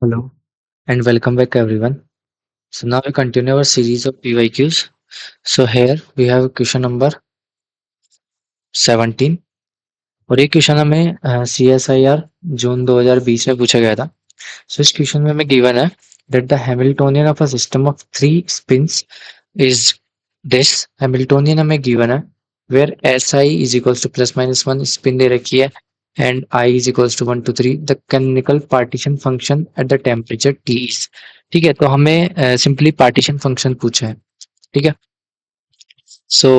Hello and welcome back everyone. So now we continue our series of PYQs. So here we have question number 17 और ये question हमें CSIR जून 2020 में पूछा गया था. So इस क्वेश्चन में हमें गिवन है that the Hamiltonian of a system of 3 spins is this. Hamiltonian हमें गिवन है where SI is equals to plus minus 1 spin दे रखी है and I is equals to 1 to 3. The canonical partition function at the temperature T is. ठीक है, तो हमें simply partition function पूछा है. ठीक है, सो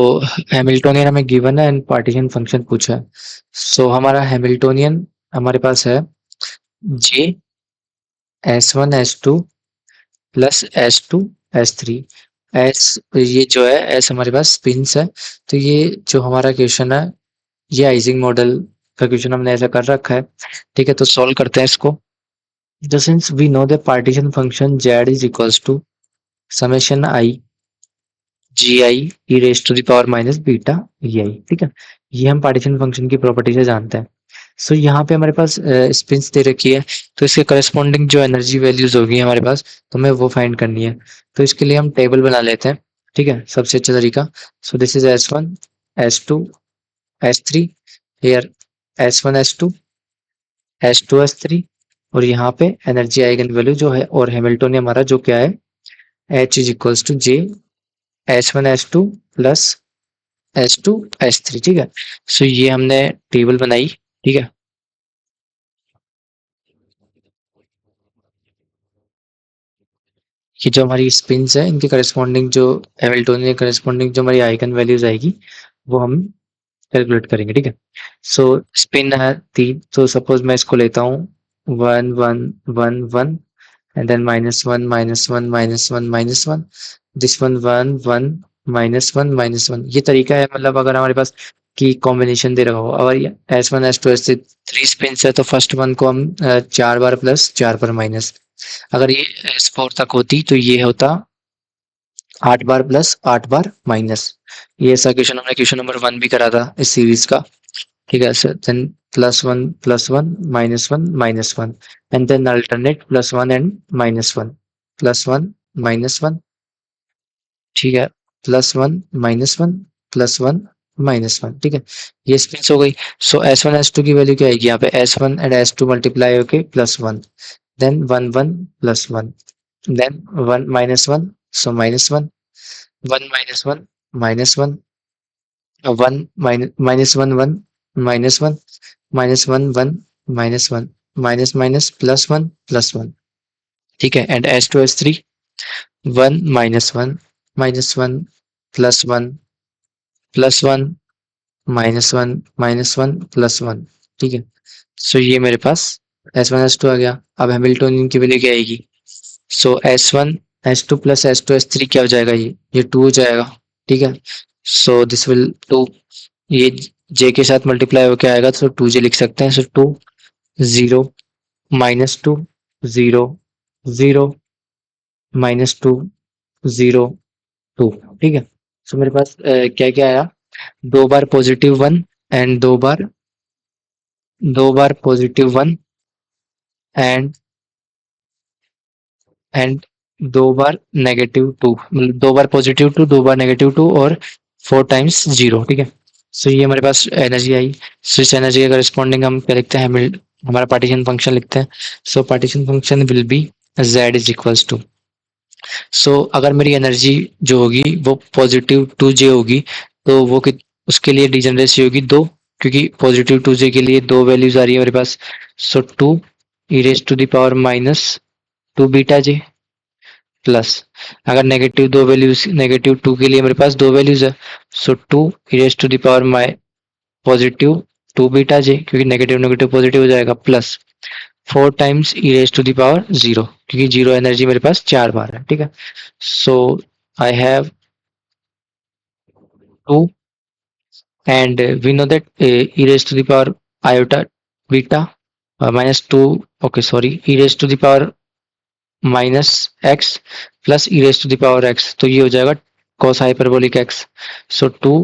हैमिल्टोनियन हमें गिवन है एंड पार्टीशन फंक्शन पूछा है. सो हमारा हैमिल्टोनियन हमारे पास है जे S1 S2 plus S2 S3. S ये जो है एस हमारे पास स्पिन्स है. तो ये जो हमारा क्वेश्चन है ये आइजिंग मॉडल का क्वेश्चन हमने ऐसा कर रखा है. ठीक है, तो सॉल्व करते हैं इसको. तो since we know the partition function z is equals to summation i g I e raise to the power minus beta e i. ठीक है, ये हम पार्टीशन फंक्शन की प्रॉपर्टी से जानते हैं. सो यहाँ पे हमारे पास स्पिन्स दे रखी है, तो इसके करस्पॉन्डिंग जो एनर्जी वैल्यूज होगी हमारे पास, तो हमें वो फाइंड करनी है. तो इसके लिए हम टेबल बना लेते हैं. ठीक है, सबसे अच्छा तरीका. सो this is S1 S2 S3. Here S1 S2 S2 S3 और यहाँ पे एनर्जी आइगन वैल्यू जो है और हैमिल्टोनियन हमारा जो क्या है H is equals to J S1 S2 plus S2 S3. ठीक है, सो ये हमने टेबल बनाई. ठीक है, ये जो हमारी स्पिन्स है इनके करस्पॉन्डिंग जो हैमिल्टोनियन करस्पॉन्डिंग जो हमारी आइगन वैल्यूज आएगी वो हम कैलकुलेट करेंगे. ठीक है, सो स्पिन है 3, तो सपोज मैं इसको लेता हूँ 1 1 1 1 and then -1 -1 -1 -1. This one 1 1 -1 -1. ये तरीका है, मतलब अगर हमारे पास की कॉम्बिनेशन दे रखा हो. अगर ये S1 S2 S3 3 स्पिन्स है तो फर्स्ट वन को हम 4 बार प्लस 4 बार माइनस. अगर ये S4 तक होती तो ये होता 8 बार प्लस 8 बार माइनस. ये ऐसा क्वेश्चन हमने क्वेश्चन नंबर 1 भी करा था इस सीरीज का. ठीक है, sir then +1 -1 and then alternate +1 and -1 +1 -1. ठीक है, +1 -1 +1 -1. ठीक है, ये स्पिन्स हो गई. सो S1 S2 की वैल्यू क्या आएगी यहाँ पे S1 एंड S2 मल्टीप्लाई होके +1 देन 1 1 +1 देन 1 -1 सो -1 1 -1 -1 1 -1 1 -1 -1 1 -1 माइनस माइनस +1 +1. ठीक है, एंड S2 S3 1 -1 -1 +1 +1 -1 -1 +1. ठीक है, सो ये मेरे पास S1 S2 आ गया. अब हैमिल्टोनियन की वैल्यू क्या आएगी. सो S1 S2 plus S2 S3 क्या हो जाएगा, ये 2 हो जाएगा. ठीक है, सो दिस विल 2, ये j के साथ मल्टीप्लाई होकर आएगा तो 2j लिख सकते हैं. सो 2 0 -2 0 0 -2 0 2. ठीक है, सो मेरे पास क्या क्या आया, 2 बार +1 एंड 2 बार +1 एंड 2 बार -2, मतलब 2 बार +2 2 बार -2 और 4 टाइम्स 0. ठीक है, सो ये हमारे पास एनर्जी आई. सो इस एनर्जी के करस्पॉन्डिंग हम क्या लिखते हैं, हमारा पार्टीशन फंक्शन लिखते हैं. So partition function will be z is equals to. So अगर मेरी एनर्जी जो होगी वो +2j होगी तो वो उसके लिए डिजनरेसी होगी 2, क्योंकि +2j के लिए 2 वैल्यूज आ रही है मेरे पास. So 2 e raise to the power -2 beta j plus, अगर -2 के लिए मेरे पास 2 वैल्यूज है. So 2 e raise to the power +2 beta j, क्योंकि नेगेटिव नेगेटिव पॉजिटिव हो जाएगा, plus 4 times e raise to the power 0, क्योंकि 0 एनर्जी मेरे पास 4 बार है. ठीक है, सो I have 2 and we know that e raised to the power iota beta -2, okay sorry, e raised to the power -x plus e raised to the power x, तो ये हो जाएगा cos hyperbolic x. so 2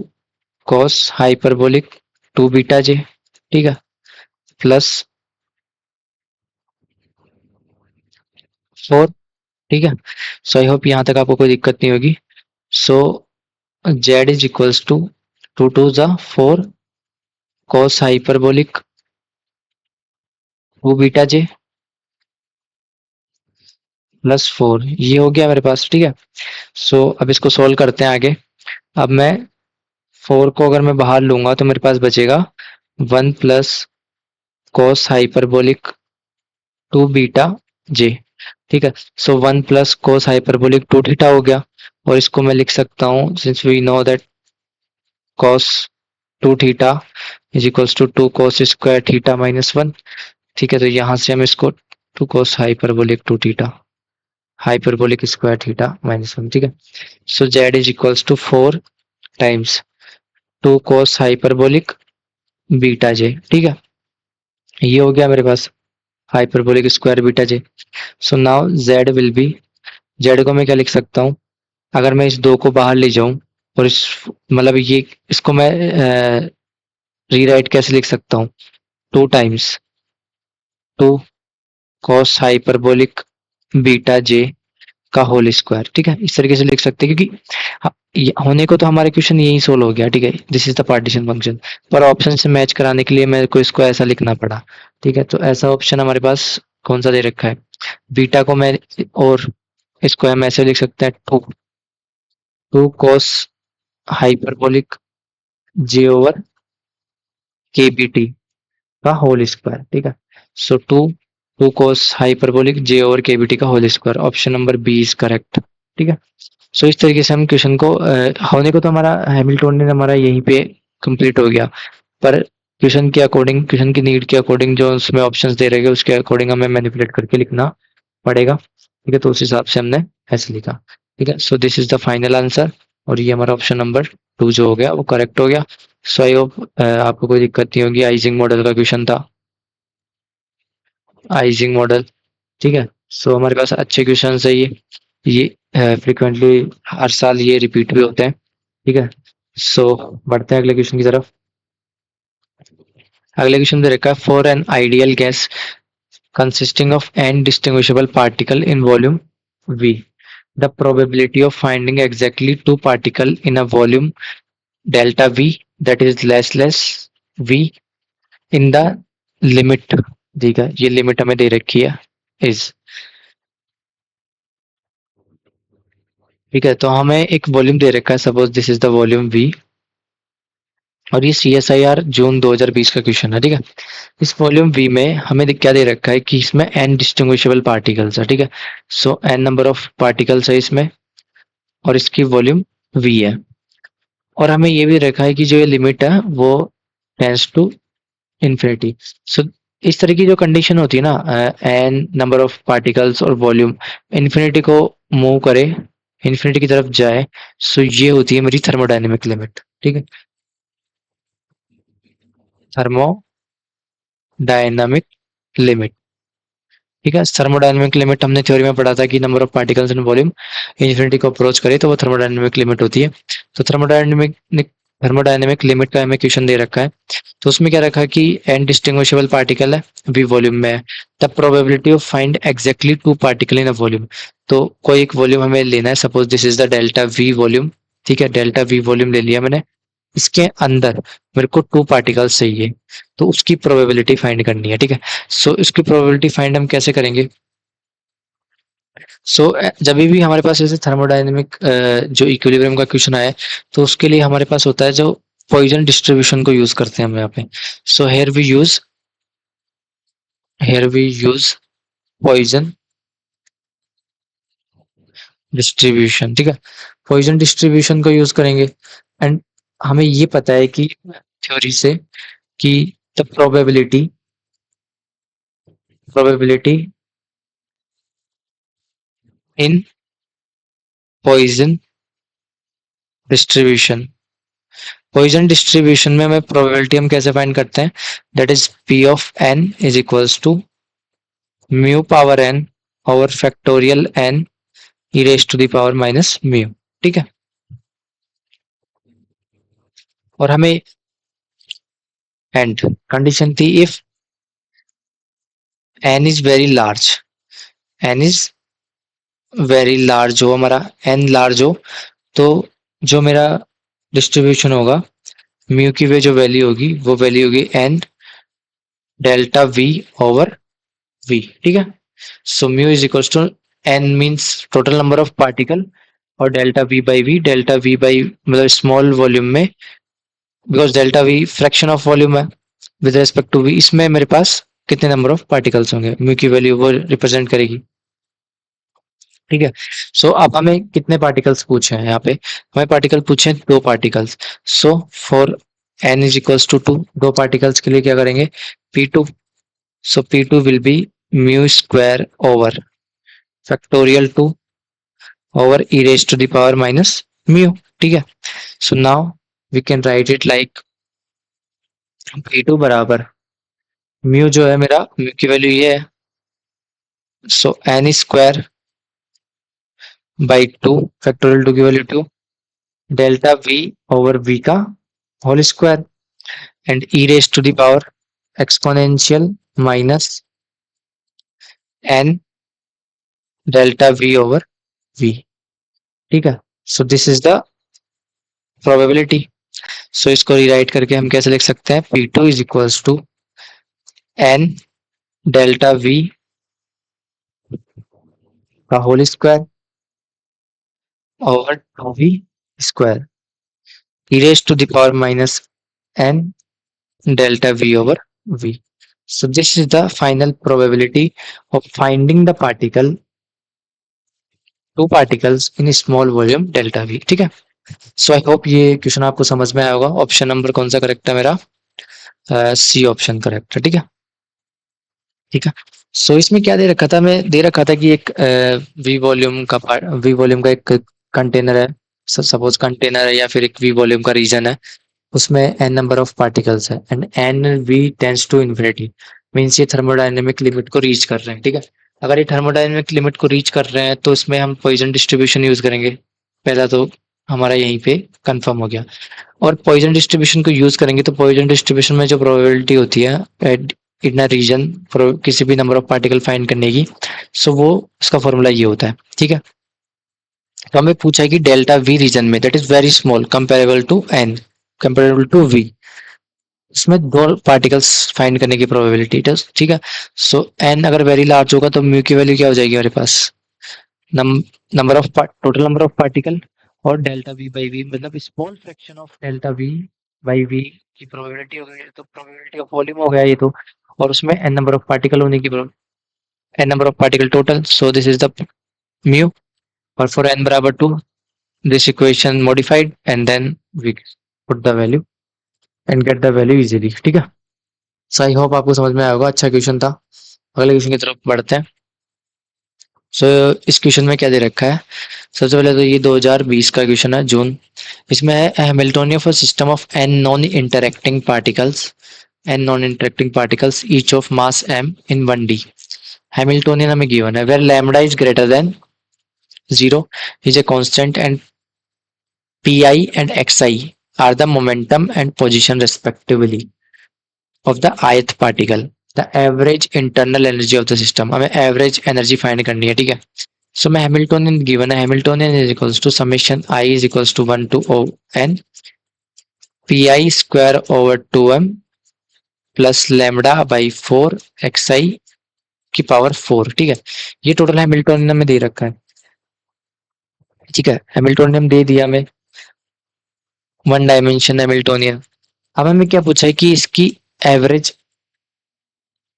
cos hyperbolic 2 beta j. ठीक है, plus 4, ठीक है। सो I hope यहाँ तक आपको कोई दिक्कत नहीं होगी। सो जेड इज इक्वल्स टू 2 ज़ा 4 कॉस हाइपरबोलिक 2 बीटा जे प्लस 4, ये हो गया मेरे पास, ठीक है। सो अब इसको सोल्व करते हैं आगे। अब मैं 4 को अगर मैं बाहर लूंगा तो मेरे पास बचेगा 1 plus cos hyperbolic 2 beta j, ठीक है। So 1 plus cos hyperbolic 2 theta हो गया, और इसको मैं लिख सकता हूँ, since we know that cos 2 theta is equals to 2 cos square theta minus 1, ठीक है। तो यहाँ से हम इसको 2 cos hyperbolic 2 theta hyperbolic square theta minus 1, ठीक है। So z is equals to 4 times 2 cos hyperbolic beta j, ठीक है। ये हो गया मेरे पास hyperbolic square beta j. So now z will be, z को मैं क्या लिख सकता हूँ, अगर मैं इस 2 को बाहर ले जाऊं और इस मतलब ये इसको मैं रीराइट कैसे लिख सकता हूँ, 2 टाइम्स 2 कॉस हाइपरबोलिक बीटा जे का होल स्क्वायर, ठीक है। इस तरीके से लिख सकते हैं, क्योंकि होने को तो हमारा क्वेश्चन यही सोल्व हो गया, ठीक है। This is the partition function, पर ऑप्शन से मैच कराने के लिए मेरे को इसको ऐसा लिखना पड़ा, ठीक है। तो ऐसा ऑप्शन हमारे पास कौन सा दे रखा है, बीटा को मैं, और इसको हम ऐसे लिख सकते हैं 2 cos hyperbolic J over K B T का होल स्क्वायर, ठीक है। So 2 cos hyperbolic J over K B T का whole square, option number B is correct, ठीक है। सो इस तरीके से हम क्वेश्चन को होने को तो हमारा हैमिल्टोनियन हमारा यहीं पे कंप्लीट हो गया, पर क्वेश्चन के अकॉर्डिंग, क्वेश्चन की नीड के अकॉर्डिंग जो उसमें ऑप्शंस दे रहे हैं उसके अकॉर्डिंग हमें मैनिपुलेट करके लिखना पड़ेगा, ठीक है। तो उस हिसाब से हमने ऐसे लिखा, ठीक है। So this is the final answer, और ये हमारा ऑप्शन नंबर 2 जो हो गया वो करेक्ट हो गया। सो आई होप आपको कोई दिक्कत नहीं होगी। आइजिंग मॉडल का क्वेश्चन था, आइजिंग मॉडल, ठीक है। सो हमारे पास अच्छे क्वेश्चन है ये फ्रिक्वेंटली हर साल ये रिपीट भी होते हैं, ठीक है। सो बढ़ते हैं अगले क्वेश्चन की तरफ। अगले क्वेश्चन दे रखा है, for an ideal gas consisting of n distinguishable particle in volume V, the probability of finding exactly two particle in a volume delta V, that is less V, in the limit, ठीक है, ये limit हमें दे रखी है is, ठीक है। तो हमें एक वॉल्यूम दे रखा है, suppose this is the volume V, और ये CSIR जून 2020 का क्वेश्चन है, ठीक है। इस वॉल्यूम V में हमें क्या दे रखा है कि इसमें n डिस्टिंग्विशेबल पार्टिकल्स है, ठीक है। So n number of particles है इसमें, और इसकी वॉल्यूम V है, और हमें ये भी रखा है कि जो ये लिमिट है वो टेंस टू इन्फिनिटी। सो इस तरह की जो कंडीशन होती है ना, n नंबर ऑफ पार्टिकल्स और वॉल्यूम इन्फिनिटी को मूव करे, इन्फिनिटी की तरफ जाए, सो ये होती है मेरी थर्मोडायनेमिक लिमिट, ठीक है। थर्मोडायनामिक लिमिट, ठीक है। थर्मोडायनामिक लिमिट हमने थ्योरी में पढ़ा था कि number of particles in volume infinity को अप्रोच करे तो वो थर्मोडायनामिक लिमिट होती है। तो थर्मोडायनामिक लिमिट का हमें क्वेश्चन दे रखा है, तो उसमें क्या रखा है कि एन डिस्टिंग्विशेबल पार्टिकल है, वी वॉल्यूम में है, the probability of find exactly 2 particle in a volume. तो कोई एक वॉल्यूम हमें लेना है, suppose this is the delta V volume, ठीक है। डेल्टा वी वॉल्यूम ले लिया मैंने, इसके अंदर मेरे को 2 पार्टिकल्स चाहिए, तो उसकी प्रोबेबिलिटी फाइंड करनी है, ठीक है। सो इसकी प्रोबेबिलिटी फाइंड हम कैसे करेंगे। सो जब भी हमारे पास जैसे थर्मोडायनेमिक जो इक्विलिब्रियम का क्वेश्चन आया है, तो उसके लिए हमारे पास होता है जो पॉइजन डिस्ट्रीब्यूशन को यूज करते हैं हम यहाँ पे। So here we use Poisson distribution, ठीक है। पॉइजन डिस्ट्रीब्यूशन को यूज करेंगे, एंड हमें ये पता है कि थ्योरी से कि the probability in Poisson distribution, Poisson distribution में हमें प्रोबेबिलिटी हम कैसे फाइंड करते हैं, that is P of N is equals to mu power N over factorial N E raise to the power minus mu, ठीक है। और हमें एंड कंडीशन थी, if N is very large, N is very large हो, हमारा an large हो, तो जो मेरा डिस्ट्रीब्यूशन होगा, म्यू की वे जो वैल्यू होगी वो वैल्यू होगी n delta v over v, ठीक है। So mu is equals to n means total number of particle, और delta v by v, delta v by मतलब स्मॉल वॉल्यूम में, because delta v fraction of volume है with respect to v, इसमें मेरे पास कितने नंबर ऑफ पार्टिकल्स होंगे, mu की वैल्यू वो रिप्रेजेंट करेगी, ठीक है। सो अब हमें कितने पार्टिकल्स पूछे हैं यहाँ पे, हमें पार्टिकल पूछे हैं 2 particles. So for n is equals to 2, 2 particles के लिए क्या करेंगे, p2। So p2 will be mu square over factorial 2 over e raise to the power minus mu, ठीक है। So now we can write it like p2 बराबर mu जो है मेरा, म्यू की वैल्यू ये है, so n square by 2, factorial 2 की value 2, delta v over v का whole square and e raised to the power exponential minus n delta v over v, ठीक है। So this is the probability. So इसको rewrite करके हम कैसे लिख सकते हैं, p2 is equals to n delta v का whole square over 2v square e raised to the power minus n delta v over v. So this is the final probability of finding the particle, two particles in a small volume delta v, ठीक है। सो I hope ये question आपको समझ में आया होगा। Option number कौन सा करेक्ट है मेरा, सी ऑप्शन करेक्ट है, ठीक है। ठीक है। सो इसमें क्या दे रखा था, मैं दे रखा था कि एक वी वॉल्यूम का एक कंटेनर है, सपोज कंटेनर है या फिर एक वी वॉल्यूम का रीजन है, उसमें एन नंबर ऑफ पार्टिकल्स है and N V tends to infinity, means ये थर्मोडायनेमिक लिमिट को रीच कर रहे हैं, ठीक है। अगर ये थर्मोडायनेमिक लिमिट को रीच कर रहे हैं तो इसमें हम पॉइजन डिस्ट्रीब्यूशन यूज करेंगे, पहला तो हमारा यहीं पे कंफर्म हो गया। और पॉइजन डिस्ट्रीब्यूशन को यूज करेंगे तो पॉइजन डिस्ट्रीब्यूशन में जो प्रोबेबिलिटी होती है इन रीजन किसी भी नंबर ऑफ पार्टिकल फाइंड करने की, सो वो उसका फॉर्मूला ये होता है, ठीक है। तो हमें पूछा है कि डेल्टा वी रीजन में that is very small comparable to n, comparable to v, इसमें 2 पार्टिकल्स फाइंड करने की प्रोबेबिलिटी, ठीक है। सो एन अगर वेरी लार्ज होगा तो म्यू की वैल्यू क्या हो जाएगी हमारे पास, number of total number of particle और डेल्टा वी बाई वी, मतलब small fraction of delta v by v की प्रोबेबिलिटी हो गई, तो प्रोबेबिलिटी ऑफ वॉल्यूम हो गया ये तो, और उसमें एन नंबर ऑफ पार्टिकल होने की N number of particle total, so this is the mu. और फॉर एन बराबर 2 this equation modified and then we put the value and get the value easily, ठीक है। सो आई होप आपको समझ में आया होगा, अच्छा क्वेश्चन था। अगले क्वेश्चन की तरफ बढ़ते हैं। सो इस क्वेश्चन में क्या दे रखा है, सबसे पहले तो ये 2020 का क्वेश्चन है, जून। इसमें है Hamiltonian of system of N non interacting particles, N non interacting particles each of mass m in 1d। Hamiltonian हमें गिवन है where lambda is greater than 0 is a constant and pi and xi are the momentum and position respectively of the ith particle, the average internal energy of the system, हमें average energy find करनी है, ठीक है। So मैं Hamiltonian given है, Hamiltonian is equals to summation I is equals to 1 to o n P I square over 2m plus lambda by 4 xi की power 4, ठीक है। ये टोटल हैमिल्टोनियन में दे रखा है, ठीक है। हैमिल्टोनियन दे दिया हमें, वन डायमेंशन हैमिल्टोनियन। अब हमें क्या पूछा है कि इसकी एवरेज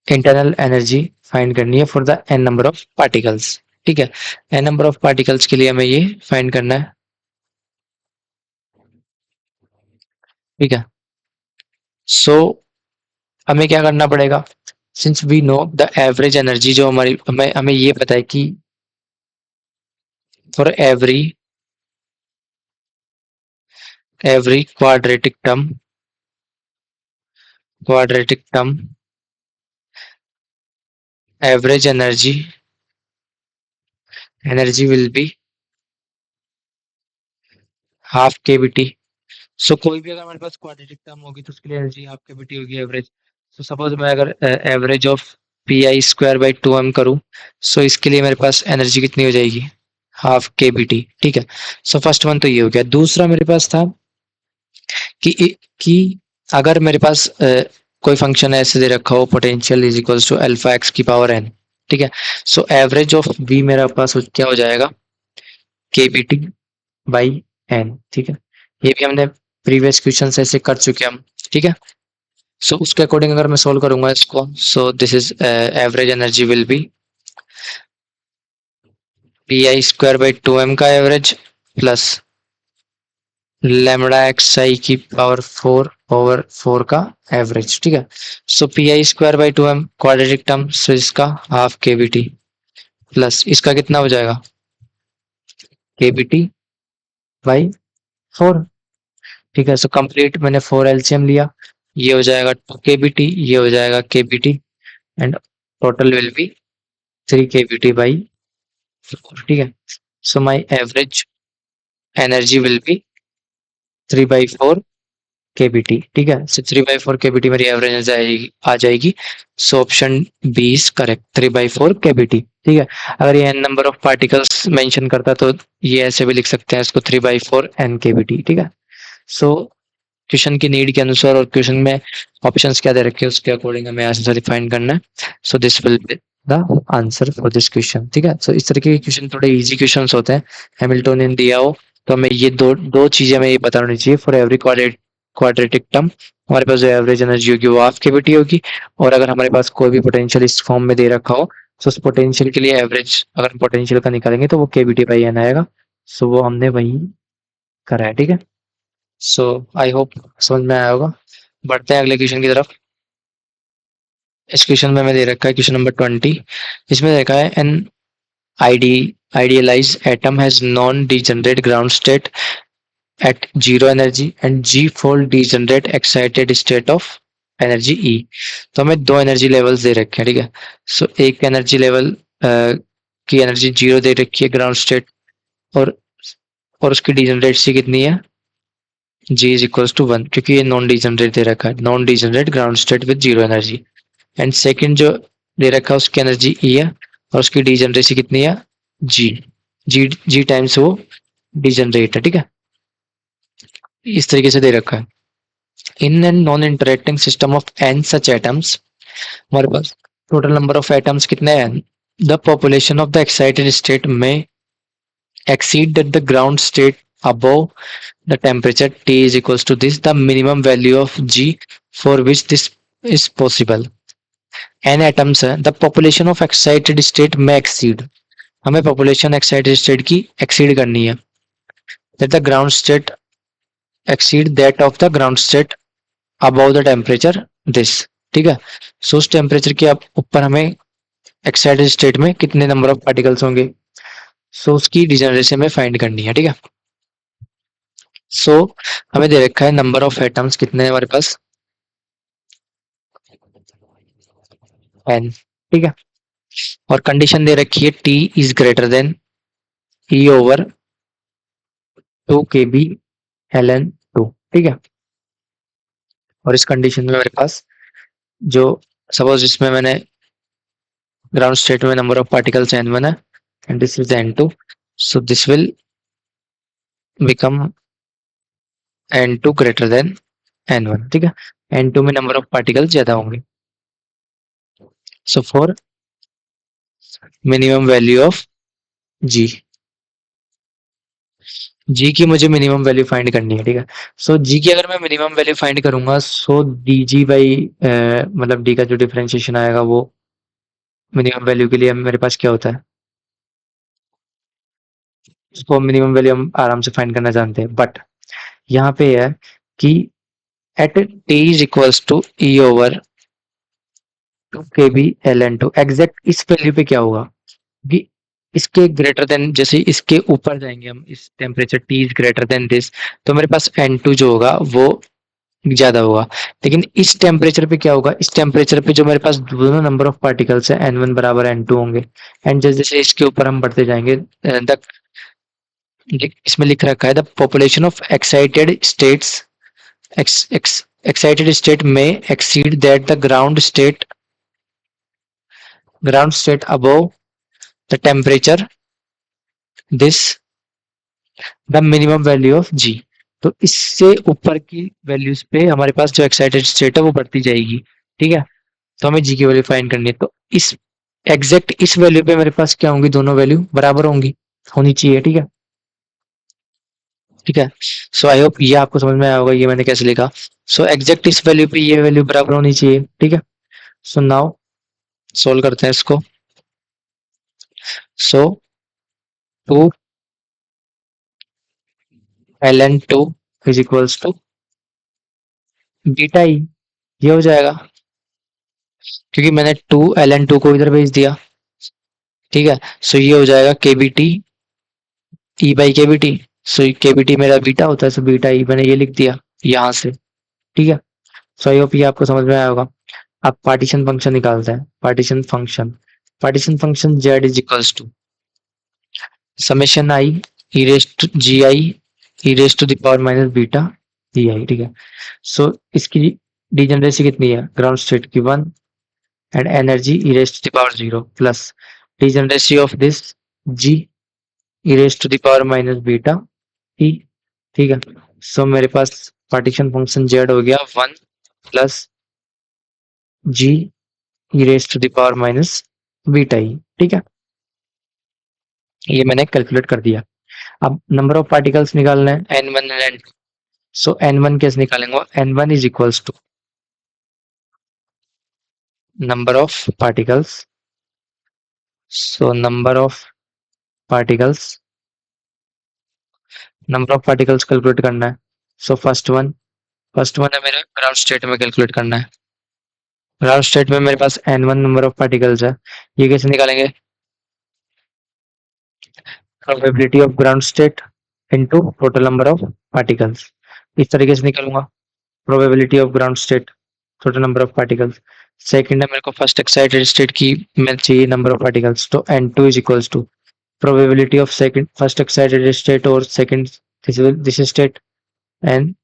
इंटरनल एनर्जी फाइंड करनी है for the N number of particles, ठीक है। एन नंबर ऑफ पार्टिकल्स के लिए हमें ये फाइंड करना है, ठीक है। सो हमें क्या करना पड़ेगा, since we know the average energy, जो हमारी हमें ये पता है कि for every quadratic term average energy will be half K B T. So कोई भी अगर हमारे पास क्वाड्रेटिक टर्म होगी तो उसके लिए energy half K B T होगी एवरेज। सो सपोज मैं अगर average of P I square by 2m करूँ, सो इसके लिए मेरे पास एनर्जी कितनी हो जाएगी, हाफ के बी टी, ठीक है। सो फर्स्ट वन तो ये हो गया। दूसरा मेरे पास था कि अगर मेरे पास कोई फंक्शन ऐसे दे रखा हो, potential is equals to alpha X की पावर एन, ठीक है। सो एवरेज ऑफ वी मेरा पास क्या हो जाएगा, k B t by N, ठीक है। ये भी हमने प्रीवियस क्वेश्चन ऐसे कर चुके हैं हम, ठीक है। सो उसके अकॉर्डिंग अगर मैं सोल्व करूंगा इसको, so this is average energy will be p I square by two m का average plus lambda x i की पावर 4 ओवर 4 का एवरेज, ठीक है। So p I square by two m quadratic term, so इसका half K B T plus इसका कितना हो जाएगा, के बी टी बाई 4, ठीक है। सो कंप्लीट मैंने 4 एलसीएम लिया, ये हो जाएगा 2 के बी टी, ये हो जाएगा k B t, and total will be 3 k B t by 4, ठीक है। So my average energy will be 3/4 kbt, ठीक है। सो 3/4 केबीटी मेरी एवरेज आ जाएगी। So option b is correct, 3/4 kbt, ठीक है। अगर ये n number of particles mention करता तो ये ऐसे भी लिख सकते हैं इसको, 3/4 एन केबीटी, ठीक है। सो क्वेश्चन की नीड के अनुसार और क्वेश्चन में ऑप्शंस क्या दे रखे हैं उसके अकॉर्डिंग हमें आंसर डिफाइन करना है। So this will be the answer for this question, ठीक है। सो इस तरीके के क्वेश्चन थोड़े इजी क्वेश्चंस होते हैं, हैमिल्टोनियन दिया हो तो हमें ये दो दो चीजें हमें ये बतानी चाहिए। फॉर एवरी क्वाड्रेटिक टर्म हमारे पास जो एवरेज एनर्जी होगी वो हाफ केवीटी होगी, और अगर हमारे पास कोई भी पोटेंशियल इस फॉर्म में दे रखा हो तो उस पोटेंशियल के लिए एवरेज अगर पोटेंशियल का निकालेंगे तो वो केवीटी बाई एन आएगा। सो वो हमने वही करा है, ठीक है। सो आई होप समझ में आया होगा। बढ़ते हैं अगले क्वेश्चन की तरफ। इस क्वेश्चन में हमें दे रखा है क्वेश्चन नंबर 20। इसमें देखा है an ID idealized atom has non-degenerate ground state at zero energy and g-fold degenerate excited state of energy E। तो हमें दो एनर्जी लेवल्स दे रखे हैं, ठीक है। सो एक एनर्जी लेवल की एनर्जी जीरो दे रखी है ग्राउंड स्टेट, और उसकी डिजेनरेटसी कितनी है, जी इज इक्वल्स टू 1, क्योंकि ये नॉन डिजेनरेट दे रखा है, non degenerate ground state with zero energy. And second जो दे रखा है उसकी एनर्जी ई है और उसकी डिजेनरेसी कितनी है, जी जी जी टाइम्स वो डिजेनरेट है, ठीक है। इस तरीके से दे रखा है। In and non interacting system of N such atoms, हमारे पास टोटल नंबर ऑफ एटम्स कितने हैं, the population of the excited state में exceed that the ground state above the temperature T is equals to this, the minimum value of G for which this is possible। n atoms है, the population of excited state में exceed, हमें population excited state की exceed करनी है, that the ground state exceed that of the ground state above the temperature this, ठीक है। सो उस temperature के ऊपर हमें एक्साइटेड स्टेट में कितने नंबर ऑफ पार्टिकल्स होंगे, सो उसकी डिजेनरेशन में फाइंड करनी है, ठीक है। सो हमें दे रखा है नंबर ऑफ एटम्स कितने हैं हमारे पास, n, ठीक है। और कंडीशन दे रखी है T is greater than E over 2 K B L N to, ठीक है। और इस कंडीशन में मेरे पास जो सपोज इसमें मैंने ग्राउंड स्टेट में नंबर ऑफ पार्टिकल्स n1 है and this is n2, so this will become n2 greater than n1, ठीक है। n2 में नंबर ऑफ पार्टिकल्स ज्यादा होंगे। So for minimum value of g, जी की मुझे मिनिमम वैल्यू फाइंड करनी है, ठीक है। सो जी की अगर मैं मिनिमम वैल्यू फाइंड करूंगा, सो डी जी बाई मतलब डी का जो डिफरेंशिएशन आएगा वो मिनिमम वैल्यू के लिए मेरे पास क्या होता है, उसको मिनिमम वैल्यू हम आराम से फाइंड करना जानते हैं। बट यहाँ पे है कि at T is equals to E over 2 K B L N two, exact इस वैल्यू पे क्या होगा कि इसके ग्रेटर देन, जैसे इसके ऊपर जाएंगे हम, इस temperature T is greater then this, तो मेरे पास n2 जो होगा वो ज्यादा होगा। लेकिन इस टेम्परेचर पे क्या होगा, इस टेम्परेचर पे जो मेरे पास दोनों नंबर ऑफ पार्टिकल्स है n1 बराबर n2 होंगे, एंड जैसे जैसे इसके ऊपर हम बढ़ते जाएंगे द, इसमें लिख रखा है the population of excited states excited state में exceed that the ground state above the temperature this the minimum value of g. तो इससे ऊपर की वैल्यूज पे हमारे पास जो एक्साइटेड स्टेट है वो बढ़ती जाएगी। ठीक है, तो हमें जी की वैल्यू फाइंड करनी है। तो इस एग्जैक्ट इस वैल्यू पे मेरे पास क्या होंगी, दोनों वैल्यू बराबर होंगी, होनी चाहिए। ठीक है, ठीक है। सो आई होप ये आपको समझ में आया होगा ये मैंने कैसे लिखा। सो एग्जैक्ट इस वैल्यू पे ये वैल्यू बराबर होनी चाहिए। ठीक है, सो नाउ सोल्व करते हैं इसको। So two ln2 is equals to beta e, ये हो जाएगा क्योंकि मैंने 2 ln2 को इधर भेज दिया। ठीक है, सो ये हो जाएगा k B T E by के बी टी। सो के बी टी मेरा बीटा होता है, सो बीटा ई मैंने ये लिख दिया यहाँ से। ठीक है, सो आई होप ये आपको समझ में आया होगा। अब पार्टीशन फंक्शन निकालते हैं। Partition function Z is equals to summation I E raised G I E raised to the power minus beta D I. ठीक है, सो इसकी डिजेनरेसी कितनी है, ग्राउंड स्टेट की 1 and energy E raised to the power 0 plus degeneracy of this G E raised to the power minus beta ई। ठीक है, सो मेरे पास partition function Z हो गया 1 plus ji E raised to the power minus beta ई। ठीक है, ये मैंने calculate कर दिया। अब नंबर ऑफ पार्टिकल्स निकालना है n1 and n2। So n1 कैसे निकालेंगे, n1 is equals to number of particles. So number of particles calculate करना है। सो फर्स्ट वन है मेरा ग्राउंड स्टेट में कैलकुलेट करना है। ग्राउंड स्टेट में मेरे पास n1 नंबर ऑफ पार्टिकल्स है, ये कैसे निकालेंगे, probability of ground state into total number of particles. इस तरीके से निकालूंगा probability of ground state total number of particles. Second है मेरे को फर्स्ट एक्साइटेड स्टेट की मैं चाहिए नंबर ऑफ पार्टिकल्स, तो n2 is equals to probability of second first excited state और second this state and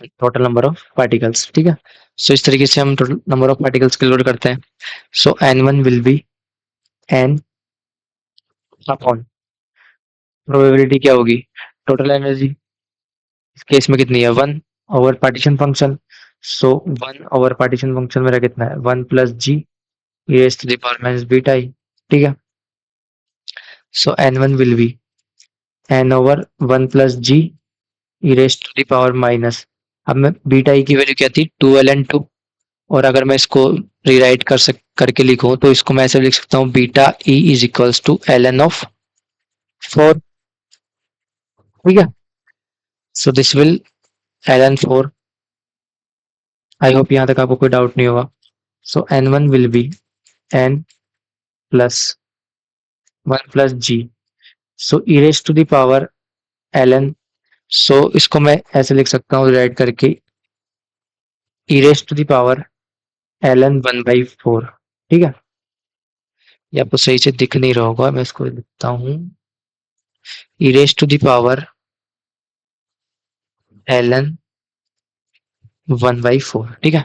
total number of particles. ठीक है, सो इस तरीके से हम total number of particles calculate करते हैं। So n1 will be n upon probability क्या होगी, टोटल एनर्जी इस केस में कितनी है 1 over partition function. So 1 over partition function मेरा कितना है 1 plus ji E raise to the power minus beta ई। ठीक है, so n1 will be n over 1 plus ji E raise to the power minus, अब मैं बीटा ई की value क्या थी 2ln2, और अगर मैं इसको रीराइट करके लिखूं तो इसको मैं ऐसे लिख सकता हूँ beta E is equals to ln of 4। ठीक है, so this will ln 4। I hope यहाँ तक आपको कोई डाउट नहीं होगा। So n1 will be n plus 1 plus G, so E raise to the power ln, so इसको मैं ऐसे लिख सकता हूँ रीराइट करके E raise to the power ln 1/4। ठीक है, ये आपको सही से दिख नहीं रहा होगा, मैं इसको लिखता हूँ e raise to the power ln 1/4। ठीक है,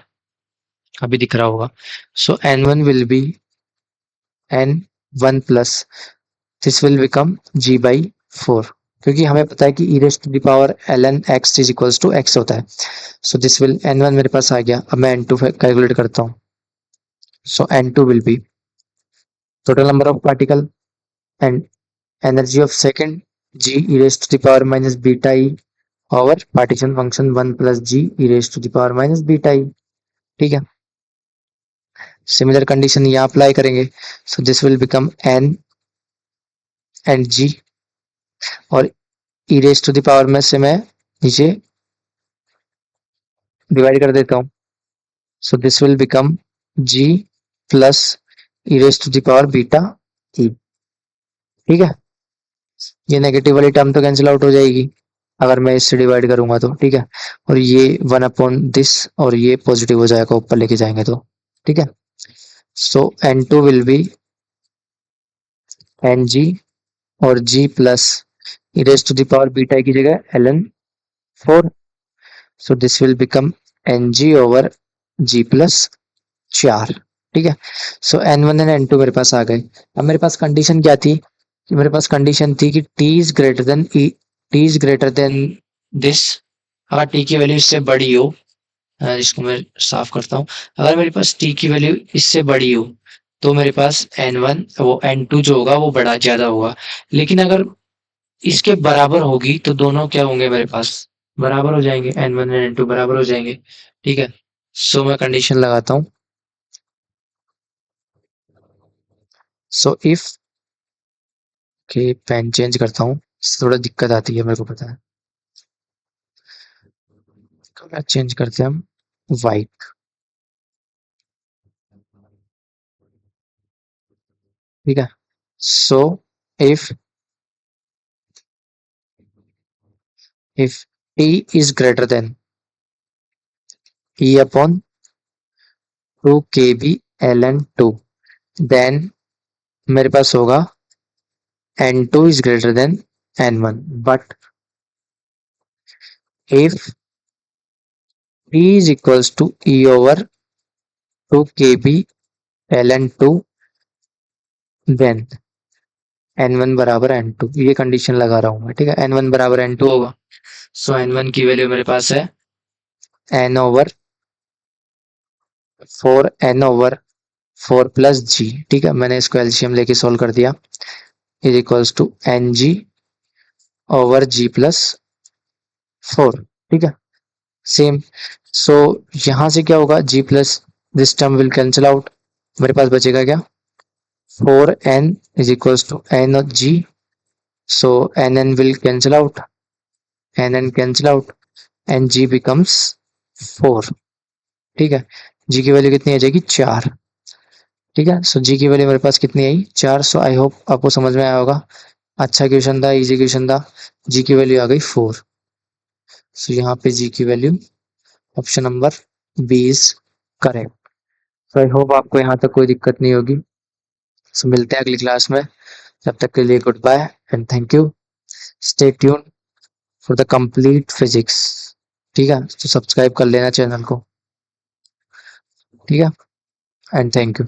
अभी दिख रहा होगा। So n1 will be n1 plus this will become g/4, क्योंकि हमें पता है कि e raise to the power ln x is equals to x होता है। सो दिस विल n1 मेरे पास आ गया। अब मैं n2 कैलकुलेट करता हूँ। So n2 will be total number of particle and energy of second g e raise to the power minus beta e over partition function 1 plus ji E raise to the power minus beta ई। ठीक है, similar condition यहाँ apply करेंगे। So this will become n and g, और e raise to the power में से मैं नीचे divide कर देता हूँ। So this will become g plus e raise to the power beta ई। ठीक है, ये नेगेटिव वाली टर्म तो कैंसिल आउट हो जाएगी अगर मैं इससे डिवाइड करूंगा तो। ठीक है, और ये 1/दिस और ये पॉजिटिव हो जाएगा ऊपर लेके जाएंगे तो। ठीक है, so n2 will be ng और g plus e raise to the power beta की जगह ln 4। So this will become ng over g plus 4। ठीक है, सो n1 एंड n2 मेरे पास आ गए। अब मेरे पास कंडीशन क्या थी, कि मेरे पास कंडीशन थी कि t is greater then this. अगर t की वैल्यू इससे बड़ी हो, इसको मैं साफ करता हूँ। अगर मेरे पास t की वैल्यू इससे बड़ी हो तो मेरे पास n1 वो n2 जो होगा वो बड़ा ज्यादा होगा। लेकिन अगर इसके बराबर होगी तो दोनों क्या होंगे मेरे पास, बराबर हो जाएंगे, n1 और n2 बराबर हो जाएंगे। ठीक है, सो मैं कंडीशन लगाता हूँ। सो इफ के पेन चेंज करता हूँ, थोड़ा दिक्कत आती है मेरे को पता है। कलर चेंज करते हैं हम वाइट। ठीक है, so if if t is greater than e upon 2 kb ln 2, then मेरे पास होगा n2 is greater than n1, but if t is equals to e over 2 kb ln 2, then n1 बराबर n2, ये condition लगा रहा हूँ मैं। ठीक है, n1 बराबर n2 होगा, सो n1 की वैल्यू मेरे पास है n ओवर 4 प्लस जी। ठीक है, मैंने इसको एलसीएम लेके सोल्व कर दिया, is equals to n g over g plus 4। ठीक है, सेम। सो यहाँ से क्या होगा, g plus this term will cancel out, मेरे पास बचेगा क्या, 4n is equals to n of g, so nn will cancel out, nn cancel out and g becomes 4। ठीक है, g की वैल्यू कितनी आ जाएगी, 4। ठीक है, सो g की वैल्यू मेरे पास कितनी आई, 4। सो आई होप आपको समझ में आया होगा। अच्छा क्वेश्चन था, इजी क्वेश्चन था। g की वैल्यू आ गई 4। सो यहाँ पे g की value option number B is correct. So I hope आपको यहाँ तक कोई दिक्कत नहीं होगी। सो मिलते हैं अगली क्लास में, तब तक के लिए good bye and thank you. Stay tune for the complete physics. ठीक है, तो सब्सक्राइब कर लेना चैनल को। ठीक है, एंड थैंक यू।